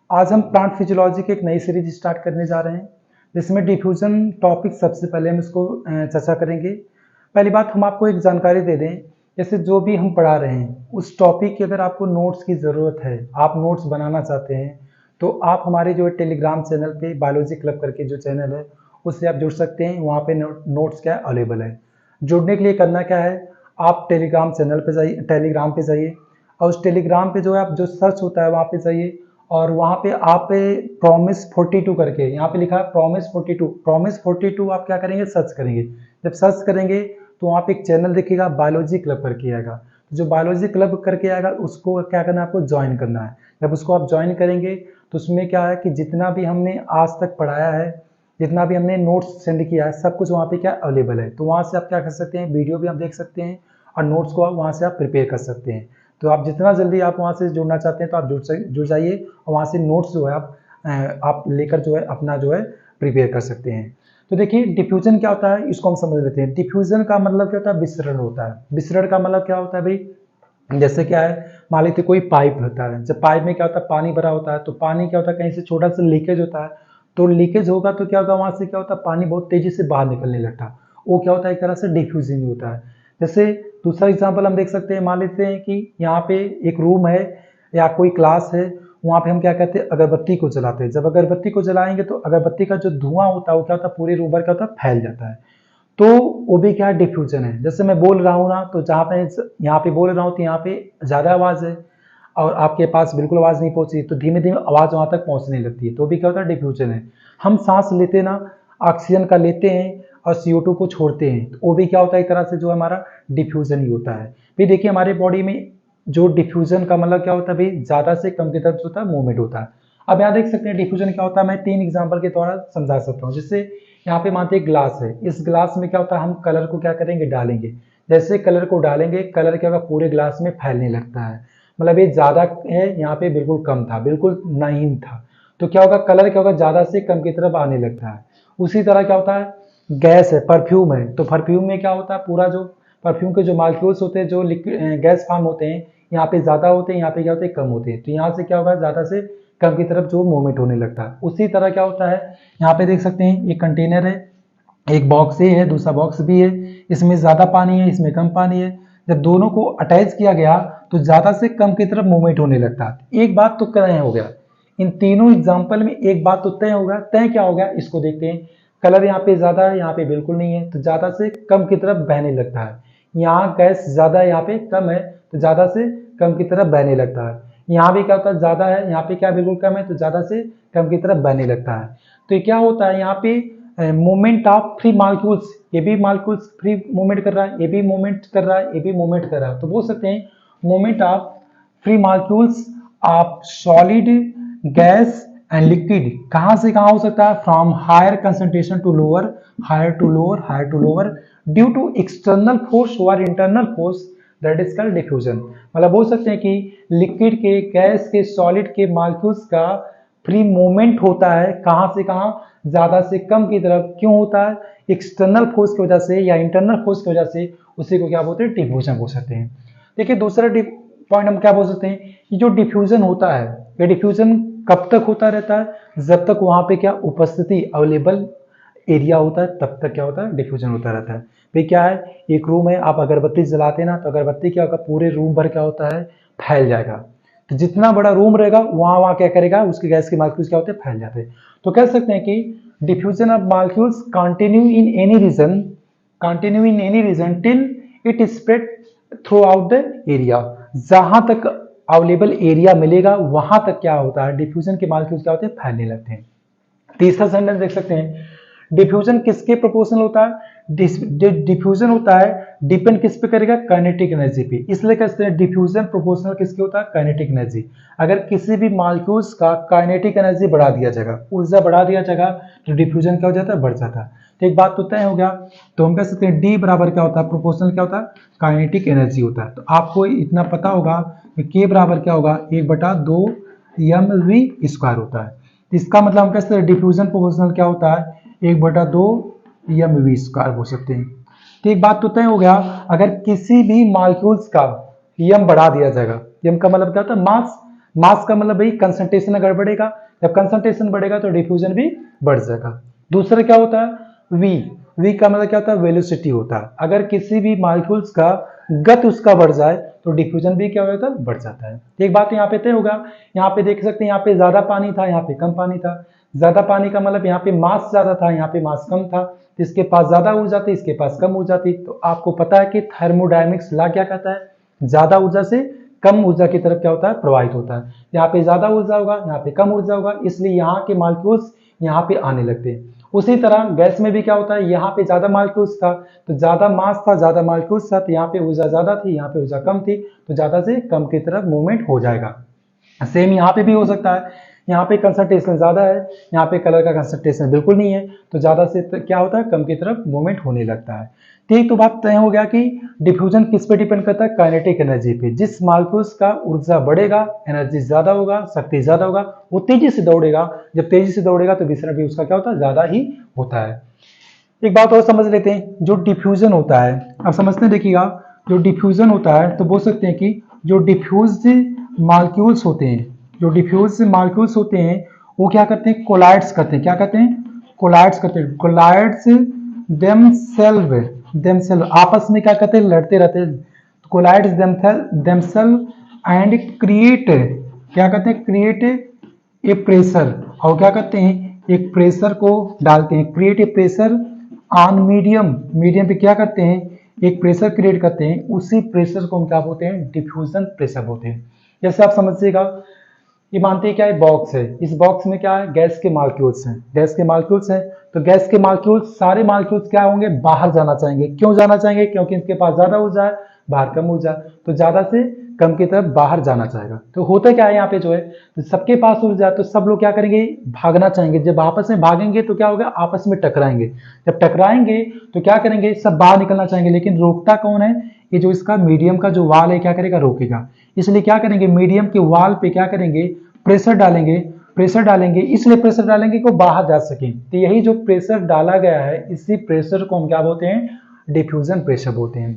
आज हम plant physiology की एक नई सीरीज स्टार्ट करने जा रहे हैं जिसमें डिफ्यूजन टॉपिक सबसे पहले हम इसको चर्चा करेंगे। पहली बात हम आपको एक जानकारी दे दें, जैसे जो भी हम पढ़ा रहे हैं उस टॉपिक की अगर आपको नोट्स की ज़रूरत है, आप नोट्स बनाना चाहते हैं तो आप हमारे जो टेलीग्राम चैनल पे बायोलॉजी क्लब करके जो चैनल है उससे आप जुड़ सकते हैं। वहाँ पे नोट्स क्या अवेलेबल है। जुड़ने के लिए करना क्या है, आप टेलीग्राम चैनल पे जाइए, टेलीग्राम पे जाइए और उस टेलीग्राम पे जो है आप जो सर्च होता है वहाँ पे जाइए और वहाँ पे आप प्रॉमिस 42 करके यहाँ पे लिखा है प्रॉमिस 42 आप क्या करेंगे, सर्च करेंगे। जब सर्च करेंगे तो वहाँ पे एक चैनल दिखेगा बायोलॉजी क्लब करके आएगा। तो जो बायोलॉजी क्लब करके आएगा उसको क्या करना है, आपको ज्वाइन करना है। जब उसको आप ज्वाइन करेंगे तो उसमें क्या है कि जितना भी हमने आज तक पढ़ाया है, जितना भी हमने नोट्स सेंड किया है, सब कुछ वहाँ पे क्या अवेलेबल है। तो वहाँ से आप क्या कर सकते हैं, वीडियो भी आप देख सकते हैं और नोट्स को आप वहाँ से आप प्रिपेयर कर सकते हैं। तो आप जितना जल्दी आप वहाँ से जुड़ना चाहते हैं तो आप जुड़ जाइए और वहाँ से नोट्स जो है आप लेकर जो है अपना जो है प्रिपेयर कर सकते हैं। तो देखिए डिफ्यूजन क्या होता है, इसको हम समझ लेते हैं। डिफ्यूजन का मतलब क्या होता है, विसरण होता है। विसरण का मतलब क्या होता है भाई, जैसे क्या है, मान लीजिए कोई पाइप होता है। जब पाइप में क्या होता है, पानी भरा होता है तो पानी क्या होता है, कहीं से छोटा सा लीकेज होता है तो लीकेज होगा तो क्या होगा, वहाँ से क्या होता है, पानी बहुत तेजी से बाहर निकलने लगता है। वो क्या होता है, एक तरह से डिफ्यूजिंग होता है। जैसे दूसरा एग्जांपल हम देख सकते हैं, मान लेते हैं कि यहाँ पे एक रूम है या कोई क्लास है, वहाँ पे हम क्या कहते हैं, अगरबत्ती को जलाते हैं। जब अगरबत्ती को जलाएंगे तो अगरबत्ती का जो धुआं होता है वो क्या होता है, पूरे रूम भर क्या होता है, फैल जाता है। तो वो भी क्या है, डिफ्यूजन है। जैसे मैं बोल रहा हूँ ना, तो जहाँ पे यहाँ पे बोल रहा हूँ तो यहाँ पे ज़्यादा आवाज़ है और आपके पास बिल्कुल आवाज़ नहीं पहुँची तो धीमे धीमे आवाज़ वहाँ तक पहुँचने लगती है, तो भी क्या होता है, डिफ्यूजन है। हम सांस लेते ना, ऑक्सीजन का लेते हैं और CO2 को छोड़ते हैं, तो वो भी क्या होता है, एक तरह से जो हमारा डिफ्यूजन ही होता है। फिर देखिए हमारे बॉडी में जो डिफ्यूजन का मतलब क्या होता है भाई, ज़्यादा से कम की तरफ होता है, मूवमेंट होता है। अब यहाँ देख सकते हैं डिफ्यूजन क्या होता है, मैं 3 एग्जाम्पल के द्वारा समझा सकता हूँ। जिससे यहाँ पे मानते हैं ग्लास है, इस ग्लास में क्या होता है, हम कलर को क्या करेंगे, डालेंगे। जैसे कलर को डालेंगे, कलर क्या होगा, पूरे ग्लास में फैलने लगता है। मतलब ये ज़्यादा है, यहाँ पे बिल्कुल कम था, बिल्कुल नहीं था, तो क्या होगा, कलर क्या होगा, ज़्यादा से कम की तरफ आने लगता है। उसी तरह क्या होता है, गैस है, परफ्यूम है, तो परफ्यूम में क्या होता है, पूरा जो परफ्यूम के जो मालिक्यूल्स होते हैं, जो लिक्विड गैस फॉर्म होते हैं, यहाँ पे ज़्यादा होते हैं, यहाँ पे क्या होते हैं, कम होते हैं। तो यहाँ से क्या होगा, ज़्यादा से कम की तरफ जो मूवमेंट होने लगता है। उसी तरह क्या होता है, यहाँ पे देख सकते हैं एक कंटेनर है, एक बॉक्स ए है, दूसरा बॉक्स बी है, इसमें ज़्यादा पानी है, इसमें कम पानी है। जब दोनों को अटैच किया गया तो ज़्यादा से कम की तरफ मूवमेंट होने लगता है। एक बात तो तय हो गया, इन तीनों एग्जाम्पल में एक बात तो तय होगा। तय क्या हो गया, इसको देखते हैं। कलर यहाँ पे ज़्यादा है, यहाँ पे बिल्कुल नहीं है, तो ज़्यादा से कम की तरफ बहने लगता है। यहाँ गैस ज़्यादा है, यहाँ पे कम है, तो ज़्यादा से कम की तरफ बहने लगता है। यहाँ भी क्या होता है, ज़्यादा है, यहाँ पे क्या बिल्कुल कम है, तो ज़्यादा से कम की तरफ बहने लगता है। तो ये क्या होता है, यहाँ पे मूवमेंट ऑफ फ्री मालिक्यूल्स, ये भी मालिक्यूल्स फ्री मूवमेंट कर रहा है, ये भी मूवमेंट कर रहा है, ये भी मूवमेंट कर रहा है। तो बोल सकते हैं movement of free molecules of solid, gas and liquid कहाँ से कहाँ हो सकता है, from higher concentration to lower, higher to lower, higher to lower, due to external force और internal force, that is called diffusion. मतलब बोल सकते हैं कि लिक्विड के, गैस के, सॉलिड के मालिक्यूल्स का फ्री मूवमेंट होता है, कहाँ से कहाँ, ज्यादा से कम की तरफ। क्यों होता है, एक्सटर्नल फोर्स की वजह से या इंटरनल फोर्स की वजह से। उसी को क्या बोलते हैं, डिफ्यूजन बोल सकते हैं। देखिए दूसरा पॉइंट हम क्या बोल सकते हैं, ये जो डिफ्यूजन होता है, ये डिफ्यूजन कब तक होता रहता है, जब तक वहां पे क्या उपस्थिति अवेलेबल एरिया होता है तब तक क्या होता है, डिफ्यूजन होता रहता है। भाई क्या है, एक रूम है, आप अगरबत्ती जलाते हैं ना, तो अगरबत्ती क्या होगा, पूरे रूम भर क्या होता है, फैल जाएगा। तो जितना बड़ा रूम रहेगा वहां वहां क्या करेगा, उसके गैस के मालिक्यूल्स क्या होते हैं, फैल जाते हैं। तो कह सकते हैं कि diffusion of molecules continue in any region, continue in any region till it spread throughout the area. जहां तक अवेलेबल एरिया मिलेगा वहां तक क्या होता है, डिफ्यूजन के मालिक्यूल्स क्या होते हैं, फैलने लगते हैं। तीसरा सेंटेंस देख सकते हैं, डिफ्यूजन किसके प्रोपोर्शनल होता है, डिफ्यूजन होता है डिपेंड किस पे करेगा, काइनेटिक एनर्जी पे। इसलिए कहते हैं डिफ्यूजन प्रोपोर्शनल किसके होता है, काइनेटिक एनर्जी। अगर किसी भी मॉलिक्यूल्स का काइनेटिक एनर्जी बढ़ा दिया जाएगा, ऊर्जा बढ़ा दिया जाएगा, तो डिफ्यूजन क्या हो जाता है, बढ़ जाता है। तो एक बात तो तय हो गया। तो हम कह सकते हैं डी बराबर क्या होता है, प्रोपोर्शनल क्या होता है, काइनेटिक एनर्जी होता है। तो आपको इतना पता होगा कि के बराबर क्या होगा, 1/2 mv² होता है। इसका मतलब हम कह सकते हैं डिफ्यूजन प्रोपोर्शनल क्या होता है, 1/2 mv² हो सकते हैं। तो एक बात तो तय हो गया, अगर किसी भी मॉलिक्यूल्स का यम बढ़ा दिया जाएगा, यम का मतलब क्या होता है, मास, मास का मतलब भाई कंसंट्रेशन अगर बढ़ेगा, जब कंसंट्रेशन बढ़ेगा तो डिफ्यूजन भी बढ़ जाएगा। दूसरा क्या होता है वी, वी का मतलब क्या होता है वेलोसिटी होता है। अगर किसी भी मॉलिक्यूल्स का गति उसका बढ़ जाए तो डिफ्यूजन भी क्या हो जाता है बढ़ जाता है। एक बात यहाँ पे तय होगा, यहाँ पे देख सकते हैं यहाँ पे ज्यादा पानी था, यहाँ पे कम पानी था। ज्यादा पानी का मतलब यहाँ पे मास ज्यादा था, यहाँ पे मास कम था, इसके पास ज्यादा ऊर्जा थी, इसके पास कम ऊर्जा थी। तो आपको पता है कि थर्मोडायनेमिक्स लॉ क्या कहता है, ज्यादा ऊर्जा से कम ऊर्जा की तरफ क्या होता है प्रवाहित होता है। यहाँ पे ज्यादा ऊर्जा होगा, यहाँ पे कम ऊर्जा होगा, इसलिए यहाँ के मॉलिक्यूल्स यहाँ पे आने लगते हैं। उसी तरह गैस में भी क्या होता है, यहाँ पे ज्यादा मॉलिक्यूल्स था तो ज्यादा मास था, ज्यादा मॉलिक्यूल्स था, तो यहाँ पे ऊर्जा ज्यादा थी, यहाँ पे ऊर्जा कम थी, तो ज्यादा से कम की तरफ मूवमेंट हो जाएगा। सेम यहाँ पे भी हो सकता है, यहाँ पे कंसंट्रेशन ज्यादा है, यहाँ पे कलर का कंसंट्रेशन बिल्कुल नहीं है, तो ज्यादा से क्या होता है कम की तरफ मूवमेंट होने लगता है। ठीक, तो बात तय हो गया कि डिफ्यूजन किस पे डिपेंड करता है, काइनेटिक एनर्जी पे। जिस मॉलिक्यूल्स का ऊर्जा बढ़ेगा, एनर्जी ज्यादा होगा, शक्ति ज्यादा होगा, वो तेजी से दौड़ेगा। जब तेजी से दौड़ेगा तो विसरण भी उसका क्या होता है ज्यादा ही होता है। एक बात और समझ लेते हैं, जो डिफ्यूजन होता है, अब समझते हैं, देखिएगा जो डिफ्यूजन होता है तो बोल सकते हैं कि जो डिफ्यूज मॉलिक्यूल्स होते हैं, जो डिफ्यूज मॉलिक्यूल्स होते हैं वो क्या करते हैं, कोलाइड्स करते हैं। क्या करते हैं, कोलाइड्स करते हैं। कोलाइड्स देमसेल्व आपस में क्या करते हैं, लड़ते रहते हैं। कोलाइड्स देमसेल्व एंड क्रिएट, क्या करते हैं, क्रिएट ए प्रेशर, और क्या करते हैं एक प्रेशर को डालते हैं, create a pressure on medium, medium पे क्या करते हैं एक प्रेशर क्रिएट करते हैं। उसी प्रेशर को हम क्या बोलते हैं, डिफ्यूजन प्रेशर बोलते हैं। जैसे आप समझिएगा, ये मानते हैं क्या है बॉक्स है, इस बॉक्स में क्या है गैस के मॉलिक्यूल्स हैं, गैस के मॉलिक्यूल्स हैं, तो गैस के मॉलिक्यूल्स सारे मॉलिक्यूल्स क्या होंगे, बाहर जाना चाहेंगे। क्यों जाना चाहेंगे, क्योंकि इनके पास ज्यादा ऊर्जा है, बाहर कम ऊर्जा, तो ज्यादा से कम की तरफ बाहर जाना चाहेगा। तो होता क्या है यहाँ पे जो है, तो सबके पास ऊर्जा है तो सब लोग क्या करेंगे, भागना चाहेंगे। जब आपस में भागेंगे तो क्या होगा, आपस में टकराएंगे। जब टकराएंगे तो क्या करेंगे, सब बाहर निकलना चाहेंगे, लेकिन रोकता कौन है, ये जो इसका मीडियम का जो वाल है क्या करेगा, रोकेगा। इसलिए क्या करेंगे, मीडियम के वाल पे क्या करेंगे, प्रेशर डालेंगे, प्रेशर डालेंगे, इसलिए प्रेशर डालेंगे कि वो बाहर जा सके। तो यही जो प्रेशर डाला गया है, इसी प्रेशर को हम क्या बोलते हैं, डिफ्यूजन प्रेशर बोलते हैं।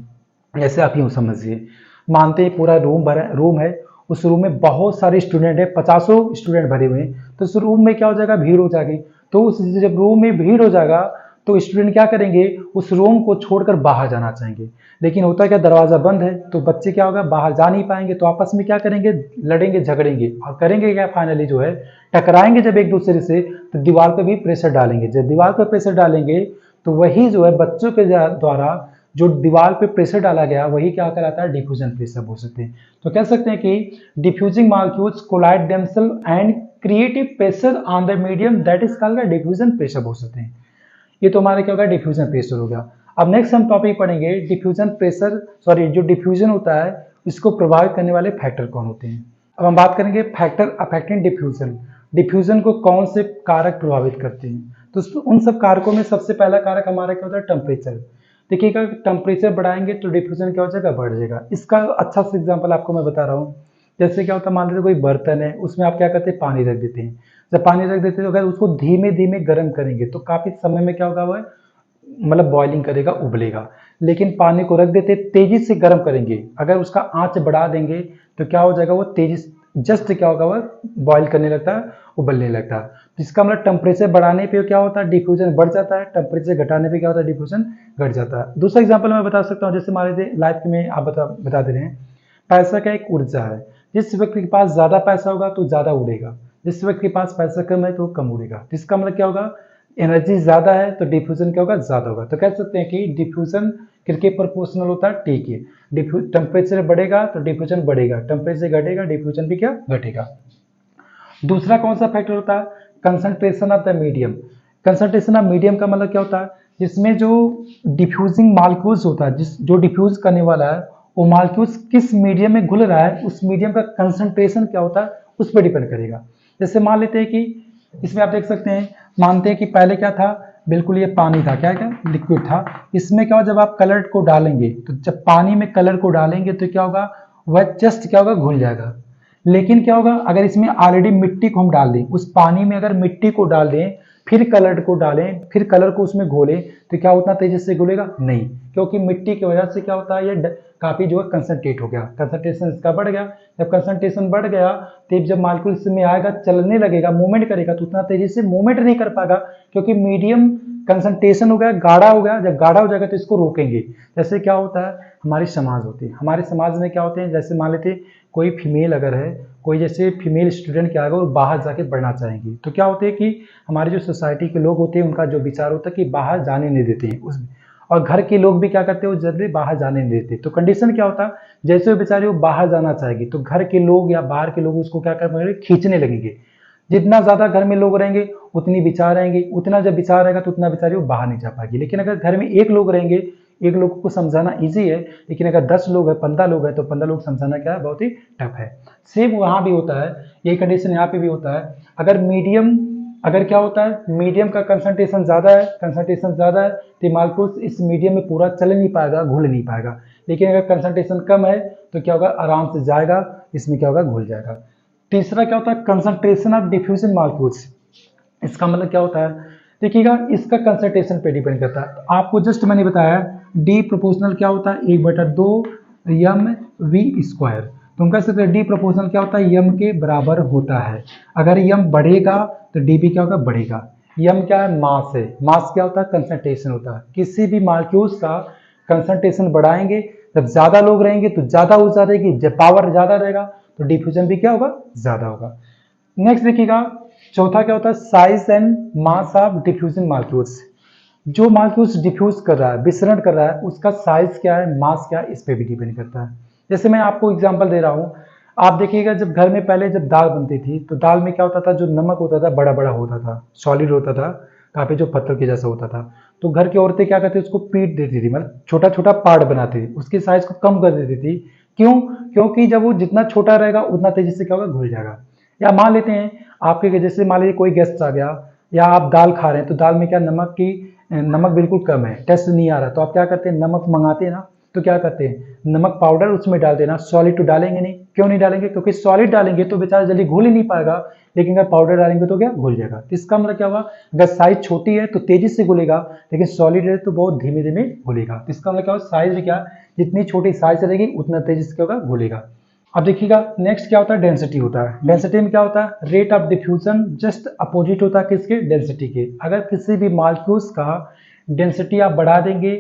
जैसे आप यूं समझिए, मानते हैं पूरा रूम है, उस रूम में बहुत सारे स्टूडेंट है, 50 स्टूडेंट भरे हुए हैं, तो उस रूम में क्या हो जाएगा, भीड़ हो जाएगी। तो उस जब रूम में भीड़ हो जाएगा तो स्टूडेंट क्या करेंगे, उस रूम को छोड़कर बाहर जाना चाहेंगे, लेकिन होता क्या, दरवाजा बंद है, तो बच्चे क्या होगा, बाहर जा नहीं पाएंगे, तो आपस में क्या करेंगे, लड़ेंगे, झगड़ेंगे, और करेंगे क्या, फाइनली जो है टकराएंगे जब एक दूसरे से, तो दीवार पर भी प्रेशर डालेंगे। जब दीवार पर प्रेशर डालेंगे तो वही जो है बच्चों के द्वारा जो दीवार पे प्रेशर डाला गया वही क्या कहलाता है, डिफ्यूजन प्रेशर बोल सकते हैं। तो कह सकते हैं कि diffusing molecules collide themselves and create a pressure on the medium, that is called diffusion pressure बोल सकते हैं। ये तो हमारा क्या होगा, डिफ्यूजन प्रेशर हो गया। अब नेक्स्ट हम टॉपिक पढ़ेंगे डिफ्यूजन प्रेशर, सॉरी जो डिफ्यूजन होता है इसको प्रभावित करने वाले फैक्टर कौन होते हैं। अब हम बात करेंगे फैक्टर अफेक्टिंग डिफ्यूजन, डिफ्यूजन को कौन से कारक प्रभावित करते हैं। तो उन सब कारकों में सबसे पहला कारक हमारा क्या होता है, टेम्परेचर। देखिएगा टेम्परेचर बढ़ाएंगे तो डिफ्यूजन क्या हो जाएगा, बढ़ जाएगा। इसका अच्छा सा एग्जांपल आपको मैं बता रहा हूँ। जैसे क्या होता है, मान लीजिए कोई बर्तन है, उसमें आप क्या करते हैं, पानी रख देते हैं। जब पानी रख देते हैं तो अगर उसको धीमे धीमे गर्म करेंगे तो काफी समय में क्या होगा, वह मतलब बॉइलिंग करेगा, उबलेगा। लेकिन पानी को रख देते तेजी से गर्म करेंगे, अगर उसका आंच बढ़ा देंगे तो क्या हो जाएगा, वो तेजी जस्ट क्या होगा, वह बॉइल करने लगता है, उबलने लगता है। तो इसका मतलब टेम्परेचर बढ़ाने पे क्या होता है, डिफ्यूजन बढ़ जाता है, टेम्परेचर घटाने पे क्या होता है, डिफ्यूजन घट जाता है। दूसरा एग्जांपल मैं बता सकता हूँ, जैसे हमारे लाइफ में आप बता दे रहे हैं, पैसा का एक ऊर्जा है। जिस व्यक्ति के पास ज्यादा पैसा होगा तो ज्यादा उड़ेगा, जिस व्यक्ति के पास पैसा कम है तो कम उड़ेगा। इसका मतलब क्या होगा, एनर्जी ज्यादा है तो डिफ्यूजन क्या होगा, ज्यादा होगा। तो कह सकते हैं कि डिफ्यूजन किसके प्रोपोर्शनल होता है, टी के। टेम्परेचर बढ़ेगा तो डिफ्यूजन बढ़ेगा, टेम्परेचर घटेगा डिफ्यूजन भी क्या घटेगा। दूसरा कौन सा फैक्टर होता है, concentration of the medium. Concentration of medium का मतलब क्या होता है, जिसमें जो डिफ्यूजिंग मॉलिक्यूल्स होता है, जो डिफ्यूज करने वाला है, वो मॉलिक्यूल्स किस मीडियम में घुल रहा है, उस मीडियम का कंसंट्रेशन क्या होता है, उस पर डिपेंड करेगा। जैसे मान लेते हैं कि इसमें आप देख सकते हैं, मानते हैं कि पहले क्या था, बिल्कुल ये पानी था, क्या क्या लिक्विड था। इसमें क्या होगा, जब आप कलर को डालेंगे तो जब पानी में कलर को डालेंगे तो क्या होगा, वह जस्ट क्या होगा, घुल जाएगा। लेकिन क्या होगा, अगर इसमें ऑलरेडी मिट्टी को हम डाल दें, उस पानी में अगर मिट्टी को डाल दें फिर कलर को डालें, फिर कलर को उसमें घोलें, तो क्या उतना तेजी से घुलेगा? नहीं, क्योंकि मिट्टी की वजह से क्या होता है, ये काफी जो है कंसंट्रेट हो गया, कंसंट्रेशन इसका बढ़ गया। जब कंसंट्रेशन बढ़ गया तो जब मालिक्यूल इसमें आएगा, चलने लगेगा, मूवमेंट करेगा, तो उतना तेजी से मूवमेंट नहीं कर पाएगा, क्योंकि मीडियम कंसंट्रेशन हो गया, गाढ़ा हो गया। जब गाढ़ा हो जाएगा तो इसको रोकेंगे। जैसे क्या होता है, हमारी समाज होती है, हमारे समाज में क्या होते हैं, जैसे मान लेते कोई फीमेल अगर है, कोई जैसे फीमेल स्टूडेंट क्या होगा, वो बाहर जाके पढ़ना चाहेंगी, तो क्या होते हैं कि हमारी जो सोसाइटी के लोग होते हैं, उनका जो विचार होता है कि बाहर जाने नहीं देते हैं उसमें, और घर के लोग भी क्या करते हैं, वो जल्दी बाहर जाने नहीं देते। तो कंडीशन क्या होता है, जैसे वो बेचारे वो बाहर जाना चाहेगी, तो घर के लोग या बाहर के लोग उसको क्या करेंगे, खींचने लगेंगे। जितना ज्यादा घर में लोग रहेंगे उतनी विचार रहेंगे, उतना जब विचार रहेगा तो उतना बेचारी वो बाहर नहीं जा पाएगी। लेकिन अगर घर में एक लोग रहेंगे, एक लोग को समझाना इजी है, लेकिन अगर 10 लोग है, 15 लोग है, तो 15 लोग समझाना क्या है, बहुत ही टफ है। सेम वहां भी होता है, यही कंडीशन यहाँ पे भी होता है। अगर क्या होता है, मीडियम का कंसंट्रेशन ज्यादा है, तो मालिक्यूल इस मीडियम में पूरा चल नहीं पाएगा, घुल नहीं पाएगा। लेकिन अगर कंसंट्रेशन कम है तो क्या होगा, आराम से जाएगा, इसमें क्या होगा, घुल जाएगा। तीसरा क्या होता है, कंसंट्रेशन ऑफ डिफ्यूजन मालिक्यूल्स। इसका मतलब क्या होता है, देखिएगा, इसका कंसंट्रेशन पे डिपेंड करता है। तो आपको जस्ट मैंने बताया डी प्रोपोर्शनल क्या होता है, 1/2 एम वी स्क्वायर। तो हम कह सकते हैं डी प्रोपोर्शनल क्या होता है, एम के बराबर होता है। अगर एम बढ़ेगा तो डी भी क्या होगा, बढ़ेगा। एम क्या है, मास है। मास क्या होता है, कंसंट्रेशन होता है। किसी भी मालिक्यूल्स का कंसंट्रेशन बढ़ाएंगे, जब ज्यादा लोग रहेंगे तो ज्यादा ऊर्जा रहेगी, जब पावर ज्यादा रहेगा तो डिफ्यूजन भी क्या होगा, ज्यादा होगा। नेक्स्ट देखिएगा, चौथा क्या होता है, size and mass of diffusion molecules. जो मालिक्यूल्स डिफ्यूज कर रहा है, विसरण कर रहा है, उसका साइज क्या है, मास क्या है, इस पे भी डिपेंड करता है। जैसे मैं आपको एग्जांपल दे रहा हूं, आप देखिएगा, जब घर में पहले जब दाल बनती थी, तो दाल में क्या होता था, जो नमक होता था बड़ा बड़ा होता था, सॉलिड होता था, काफी जो पत्थर के जैसा होता था। तो घर की औरतें क्या करती, उसको पीट देती थी, मतलब छोटा छोटा पार्ट बनाती थी, उसकी साइज को कम कर देती थी। क्यों? क्योंकि जब वो जितना छोटा रहेगा उतना तेजी से क्या होगा, घुल जाएगा। या मान लेते हैं आपके, जैसे मान लीजिए कोई गेस्ट आ गया, या आप दाल खा रहे हैं, तो दाल में क्या नमक बिल्कुल कम है, टेस्ट नहीं आ रहा, तो आप क्या करते हैं, नमक मंगाते हैं ना, तो क्या करते हैं, नमक पाउडर उसमें डाल देना, सॉलिड तो डालेंगे नहीं। क्यों नहीं डालेंगे? क्योंकि सॉलिड डालेंगे तो बेचारा जल्दी घुल ही नहीं पाएगा, लेकिन अगर पाउडर डालेंगे तो क्या, घुल जाएगा। तो इसका मतलब क्या होगा, अगर साइज छोटी है तो तेजी से घुलेगा, लेकिन सॉलिड है तो बहुत धीमे धीमे घुलेगा। तो इसका मतलब क्या होगा, साइज क्या, जितनी छोटी साइज रहेगी उतना तेजी से क्या होगा, घुलेगा। अब देखिएगा, नेक्स्ट क्या होता है, डेंसिटी होता है। डेंसिटी में क्या होता है, rate of diffusion just opposite होता है किसके, डेंसिटी के। अगर किसी भी मॉलिक्यूल्स का डेंसिटी आप बढ़ा देंगे,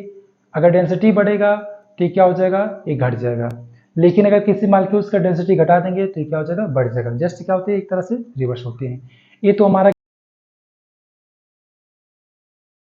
अगर डेंसिटी बढ़ेगा तो क्या हो जाएगा, ये घट जाएगा। लेकिन अगर किसी मॉलिक्यूल्स का डेंसिटी घटा देंगे तो क्या हो जाएगा, बढ़ जाएगा। जस्ट क्या होती है, एक तरह से रिवर्स होती है। ये तो हमारा